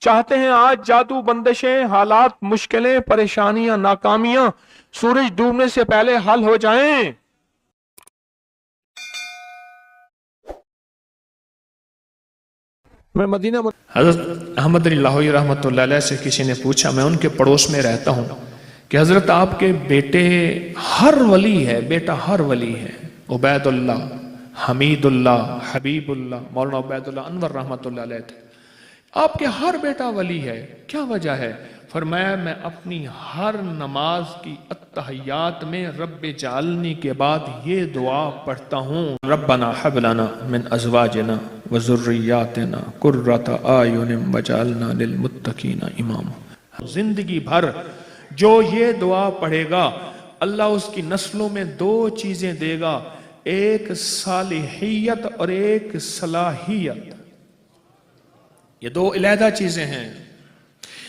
چاہتے ہیں آج جادو، بندشیں، حالات، مشکلیں، پریشانیاں، ناکامیاں سورج ڈوبنے سے پہلے حل ہو جائیں۔ میں مدینہ حضرت احمد علی لاہوری رحمۃ اللہ علیہ سے کسی نے پوچھا، میں ان کے پڑوس میں رہتا ہوں، کہ حضرت آپ کے بیٹے ہر ولی ہے، بیٹا ہر ولی ہے، عبید اللہ، حمید اللہ، حبیب اللہ، مولانا عبید اللہ انور رحمۃ اللہ علیہ تھے، آپ کے ہر بیٹا ولی ہے، کیا وجہ ہے؟ فرمایا میں اپنی ہر نماز کی التحیات میں رب جعلنی کے بعد یہ دعا پڑھتا ہوں، ربنا حب لنا من ازواجنا وذریاتنا قرۃ اعین وجعلنا للمتقین اماما۔ زندگی بھر جو یہ دعا پڑھے گا اللہ اس کی نسلوں میں دو چیزیں دے گا، ایک صالحیت اور ایک صلاحیت، یہ دو علیحدہ چیزیں ہیں۔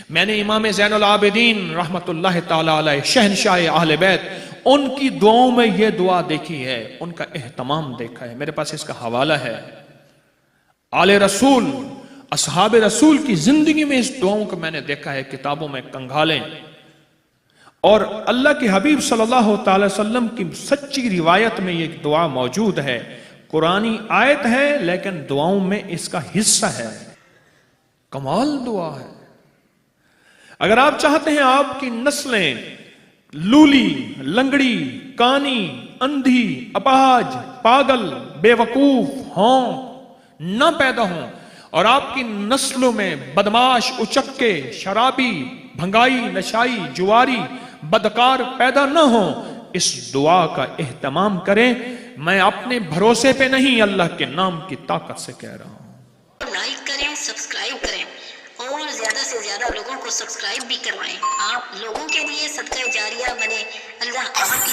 میں نے امام زین العابدین رحمت اللہ تعالی علیہ شہنشاہ اہل بیت ان کی دعاؤں میں یہ دعا دیکھی ہے، ان کا اہتمام دیکھا ہے، میرے پاس اس کا حوالہ ہے۔ آل رسول، اصحاب رسول کی زندگی میں اس دعاؤں کو میں نے دیکھا ہے، کتابوں میں کنگھالیں، اور اللہ کے حبیب صلی اللہ تعالی وسلم کی سچی روایت میں یہ دعا موجود ہے، قرآنی آیت ہے لیکن دعاؤں میں اس کا حصہ ہے، کمال دعا ہے۔ اگر آپ چاہتے ہیں آپ کی نسلیں لولی، لنگڑی، کانی، اندھی، اپاہج، پاگل، بے وقوف ہوں، نہ پیدا ہوں، اور آپ کی نسلوں میں بدماش، اچکے، شرابی، بھنگائی، نشائی، جواری، بدکار پیدا نہ ہوں، اس دعا کا اہتمام کریں۔ میں اپنے بھروسے پہ نہیں، اللہ کے نام کی طاقت سے کہہ رہا ہوں۔ لائک کریں، سبسکرائب کریں اور زیادہ سے زیادہ لوگوں کو سبسکرائب بھی کروائیں۔ آپ لوگوں کے لیے صدقہ جاریہ بنے۔ اللہ آپ کی